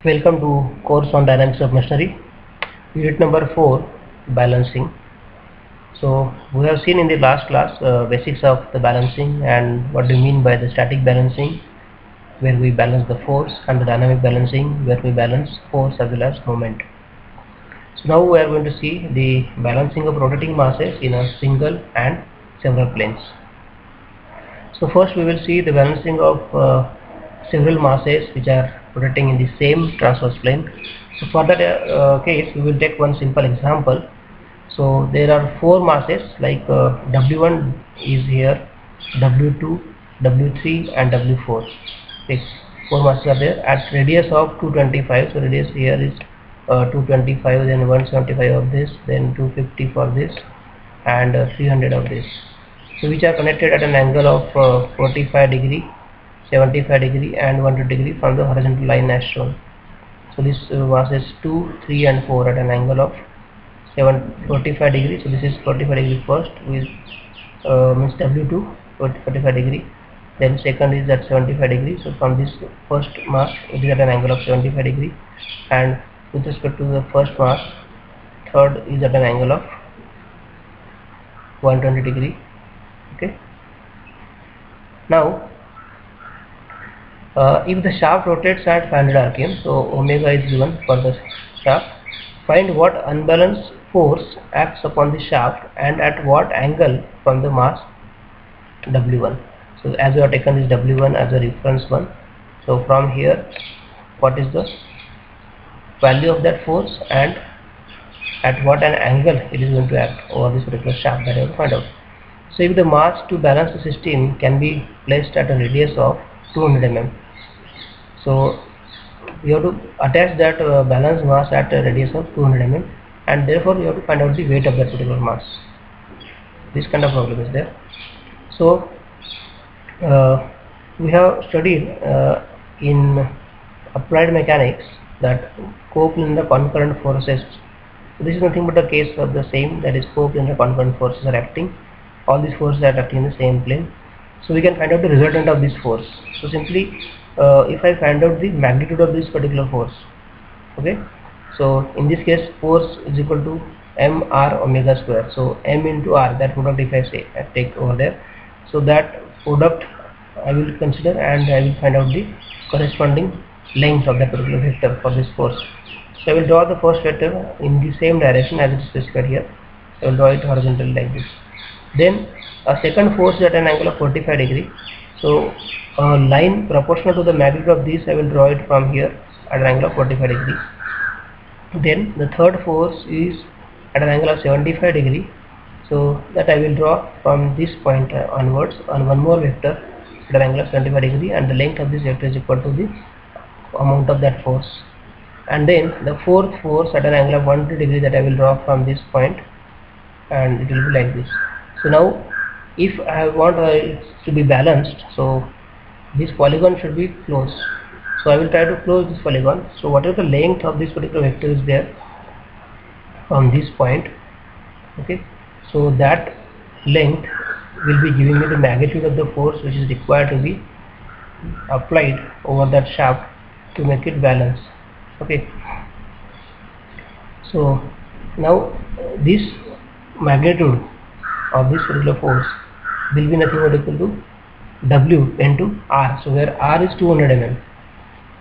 Welcome to course on dynamics of machinery, unit number 4, balancing. So we have seen in the last class basics of the balancing and what do you mean by the static balancing, where we balance the force, and the dynamic balancing, where we balance force as well as moment. So now we are going to see the balancing of rotating masses in a single and several planes. So first we will see the balancing of several masses which are rotating in the same transverse plane. So for that case we will take one simple example. So there are four masses like W1 is here, W2, W3 and W4. Okay. Four masses are there at radius of 225. So radius here is 225, then 175 of this, then 250 for this, and 300 of this. So which are connected at an angle of 45 degree, 75 degree and 120 degree from the horizontal line as shown. So this masses 2, 3 and 4 at an angle of 45 degree. So this is 45 degree first, with means W2 45 degree, then second is at 75 degree. So from this first mass it is at an angle of 75 degree, and with respect to the first mass, third is at an angle of 120 degree. Okay. Now if the shaft rotates at 500 rpm, so omega is given for the shaft. Find what unbalanced force acts upon the shaft and at what angle from the mass W1. So as we have taken this W1 as a reference one, so from here what is the value of that force and at what an angle it is going to act over this particular shaft, that I will find out. So if the mass to balance the system can be placed at a radius of 200 mm, so we have to attach that balance mass at a radius of 200 mm, and therefore we have to find out the weight of that particular mass. This kind of problem is there. So we have studied in applied mechanics that coplanar concurrent forces. So this is nothing but a case of the same, that is coplanar concurrent forces are acting. All these forces are acting in the same plane. So we can find out the resultant of this force. So simply if I find out the magnitude of this particular force, okay, so in this case force is equal to mr omega square. So m into r, that product if I say take over there, so that product I will consider and I will find out the corresponding length of that particular vector for this force. So I will draw the first vector in the same direction as it is specified here. I will draw it horizontally like this. Then a second force at an angle of 45 degree. So a line proportional to the magnitude of this I will draw it from here at an angle of 45 degree. Then the third force is at an angle of 75 degree. So that I will draw from this point onwards on one more vector at an angle of 75 degree, and the length of this vector is equal to the amount of that force. And then the fourth force at an angle of 120 degree that I will draw from this point, and it will be like this. So now if I want it to be balanced, so this polygon should be closed. So I will try to close this polygon. So whatever the length of this particular vector is there from this point, okay, so that length will be giving me the magnitude of the force which is required to be applied over that shaft to make it balance. Okay. So now this magnitude of this particular force will be nothing but equal to W into R. So where R is 200 mm,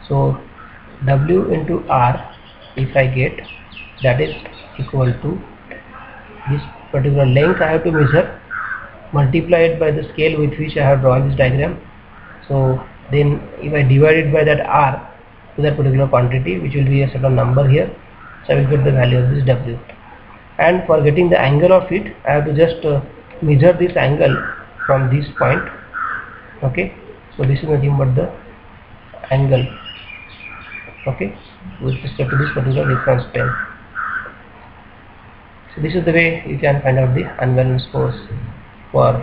so W into R if I get, that is equal to this particular length I have to measure, multiply it by the scale with which I have drawn this diagram. So then if I divide it by that R to that particular quantity, which will be a certain number here, so I will get the value of this W. And for getting the angle of it, I have to just measure this angle from this point. Okay, so this is nothing but the angle, okay, with respect to this particular reference plane. So this is the way you can find out the unbalanced force for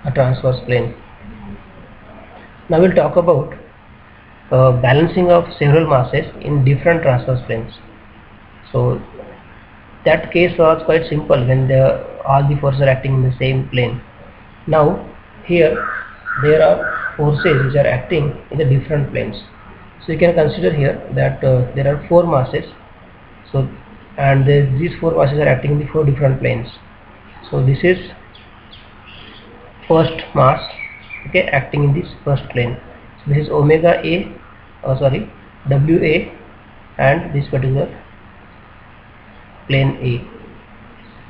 a transverse plane. Now we'll talk about balancing of several masses in different transverse planes. So that case was quite simple when all the forces are acting in the same plane. Now here there are forces which are acting in the different planes. So you can consider here that there are 4 masses. So and these 4 masses are acting in the 4 different planes. So this is first mass, okay, acting in this first plane. So this is omega A, WA, and this particular plane A.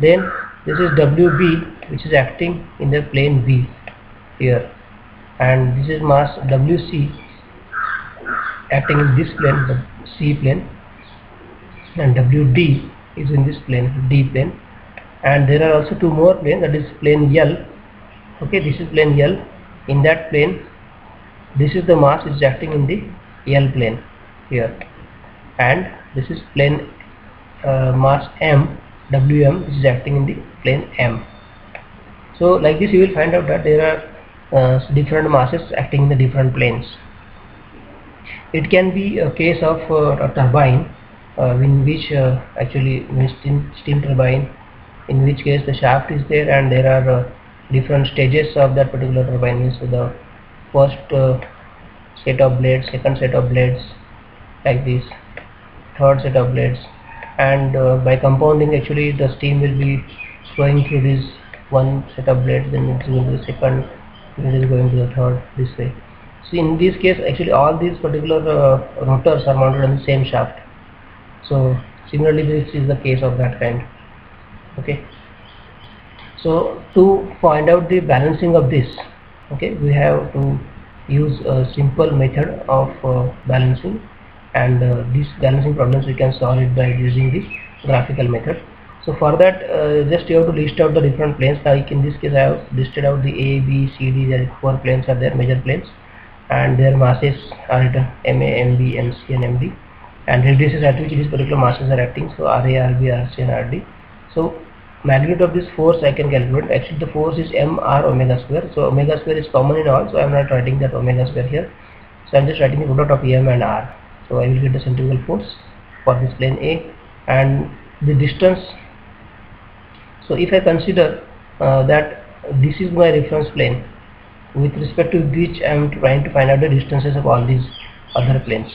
Then this is WB, which is acting in the plane B here, and this is mass WC acting in this plane, the C plane, and WD is in this plane, D plane. And there are also 2 more planes, that is plane L. Okay, this is plane L. In that plane, this is the mass which is acting in the L plane here, and this is plane mass M, WM, which is acting in the plane M. So like this you will find out that there are different masses acting in the different planes. It can be a case of a turbine in which actually steam turbine, in which case the shaft is there and there are different stages of that particular turbine. So the first set of blades, second set of blades, like this, third set of blades, and by compounding actually the steam will be flowing through this one set of blades, then it is going to the second, then it is going to the third, this way. So in this case actually all these particular rotors are mounted on the same shaft. So similarly this is the case of that kind. Okay, so to find out the balancing of this, okay, we have to use a simple method of balancing, and these balancing problems we can solve it by using this graphical method. So for that just you have to list out the different planes. Like in this case I have listed out the A, B, C, D, there are 4 planes are there, major planes, and their masses are written MA, MB, MC and MD, and radiuses at which these particular masses are acting, so RA, RB, RC and RD. So magnitude of this force I can calculate. Actually the force is mr omega square, so omega square is common in all, so I am not writing that omega square here, so I am just writing the product of m and r. So I will get the centrifugal force for this plane A, and the distance. So if I consider that this is my reference plane with respect to which I am trying to find out the distances of all these other planes,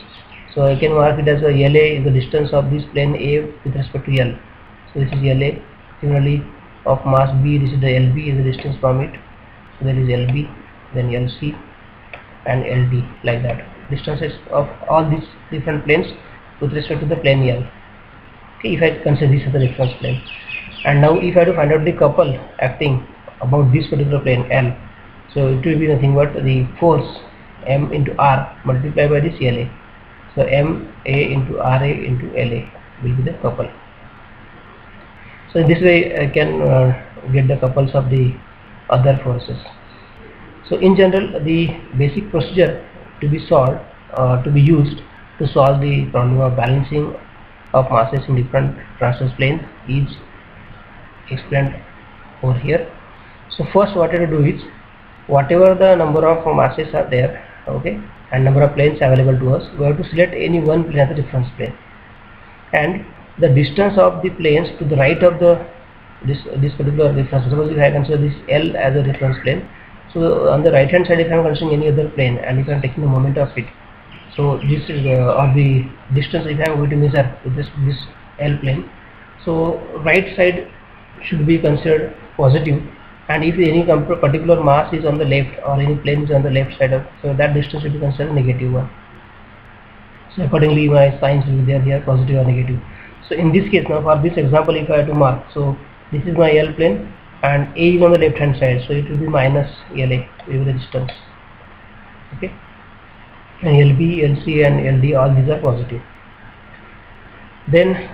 so I can mark it as a LA is the distance of this plane A with respect to L. So this is LA. Similarly of mass B, this is the LB is the distance from it, so there is LB, then LC and LD, like that, distances of all these different planes with respect to the plane L. Okay, if I consider this as the reference plane. And now if I have to find out the couple acting about this particular plane L, so it will be nothing but the force M into R multiplied by this LA. So M A into RA into LA will be the couple. So in this way I can get the couples of the other forces. So in general the basic procedure to be solved to be used to solve the problem of balancing of masses in different transverse planes is explained over here. So first what I have to do is, whatever the number of masses are there, okay, and number of planes available to us, we have to select any one plane as a reference plane, and the distance of the planes to the right of the this particular reference. Suppose if I consider this L as a reference plane, so on the right hand side if I am considering any other plane and if I am taking the moment of it, so this is or the distance if I am going to measure with this L plane, so right side should be considered positive, and if any particular mass is on the left or any plane is on the left side of, so that distance should be considered negative one. So accordingly my signs will be there here, positive or negative. So in this case now for this example if I have to mark, so this is my L plane and A is on the left hand side, so it will be minus LA with the distance, okay, and LB, LC and LD all these are positive. Then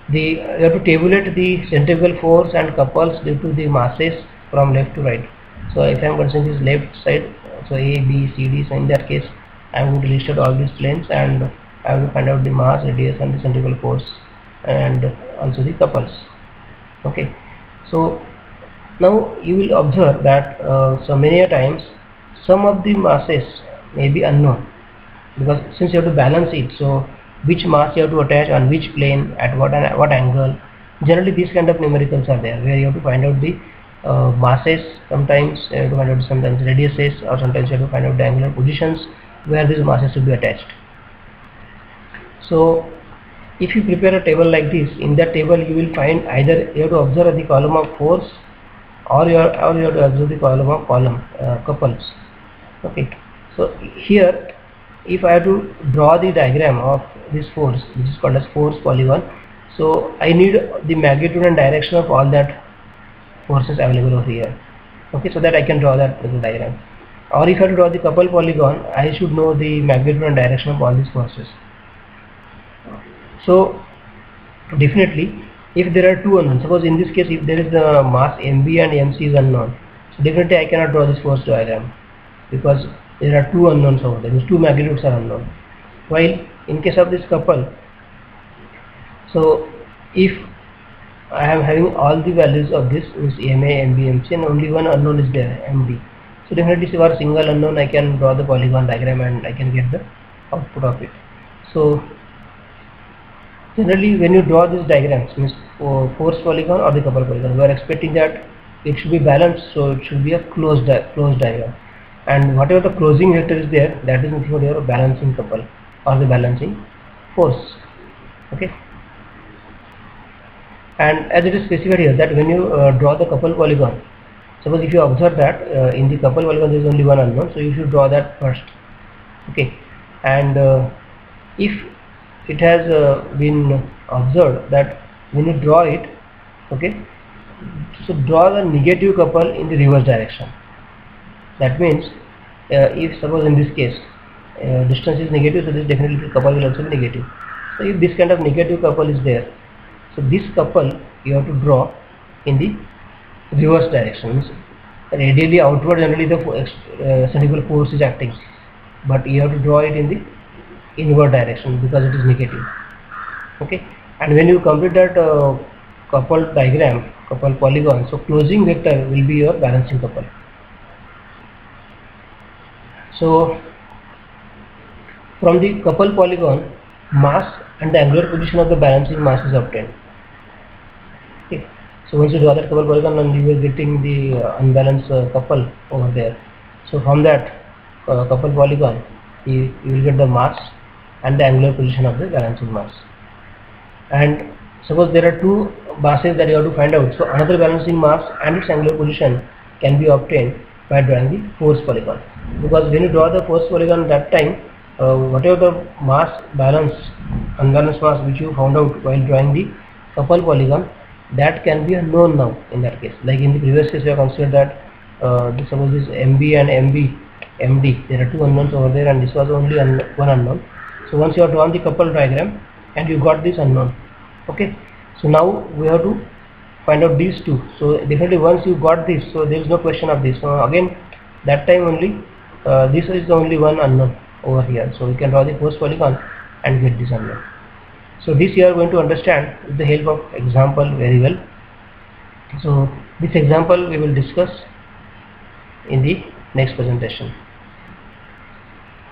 you have to tabulate the centrifugal force and couples due to the masses from left to right. So if I am considering this left side, so A, B, C, D, so in that case I am going to list out all these planes and I will find out the mass, radius and the centrifugal force and also the couples. Okay, so now you will observe that so many a times some of the masses may be unknown, because since you have to balance it, so which mass you have to attach on which plane at what angle, generally these kind of numericals are there where you have to find out the masses, sometimes you have to find out sometimes radiuses, or sometimes you have to find out the angular positions where these masses should be attached. So if you prepare a table like this, in that table you will find either you have to observe the column of force or you have to observe the column of couples. Okay, so here if I have to draw the diagram of this force, which is called as force polygon, so I need the magnitude and direction of all that forces available over here. Okay, so that I can draw that diagram. Or if I have to draw the couple polygon, I should know the magnitude and direction of all these forces. So definitely if there are two unknowns, suppose in this case if there is the mass mb and mc is unknown, so definitely I cannot draw this force diagram because there are two unknowns over there, these two magnitudes are unknown. While in case of this couple, so if I am having all the values of this is ma, mb, mc and only one unknown is there, md, so definitely for a single unknown I can draw the polygon diagram and I can get the output of it. So generally when you draw these diagrams, means force polygon or the couple polygon, we are expecting that it should be balanced, so it should be a closed diagram, and whatever the closing vector is there, that is nothing but your balancing couple or the balancing force. Okay, and as it is specified here that when you draw the couple polygon, suppose if you observe that in the couple polygon there is only one unknown, so you should draw that first. Okay, and if it has been observed that when you draw it, okay, so draw the negative couple in the reverse direction. That means if suppose in this case distance is negative, so this definitely couple will also be negative. So if this kind of negative couple is there, so this couple you have to draw in the reverse direction. Means radially outward generally the centrifugal force is acting, but you have to draw it in the inward direction because it is negative. Okay, and when you complete that couple diagram, couple polygon, so closing vector will be your balancing couple. So from the couple polygon, mass and the angular position of the balancing mass is obtained. Okay, so once you draw that couple polygon, and you will getting the unbalanced couple over there. So from that couple polygon, you will get the mass and the angular position of the balancing mass. And suppose there are two masses that you have to find out, so another balancing mass and its angular position can be obtained by drawing the force polygon, because when you draw the force polygon that time whatever the mass balance, unbalanced mass which you found out while drawing the couple polygon, that can be unknown now in that case. Like in the previous case we have considered that suppose this mb and md, there are two unknowns over there and this was only one unknown. So once you have drawn the couple diagram and you got this unknown, okay, so now we have to find out these two. So definitely once you got this, so there is no question of this. So again that time only this is the only one unknown over here, so we can draw the force polygon and get this unknown. So this you are going to understand with the help of example very well. So this example we will discuss in the next presentation.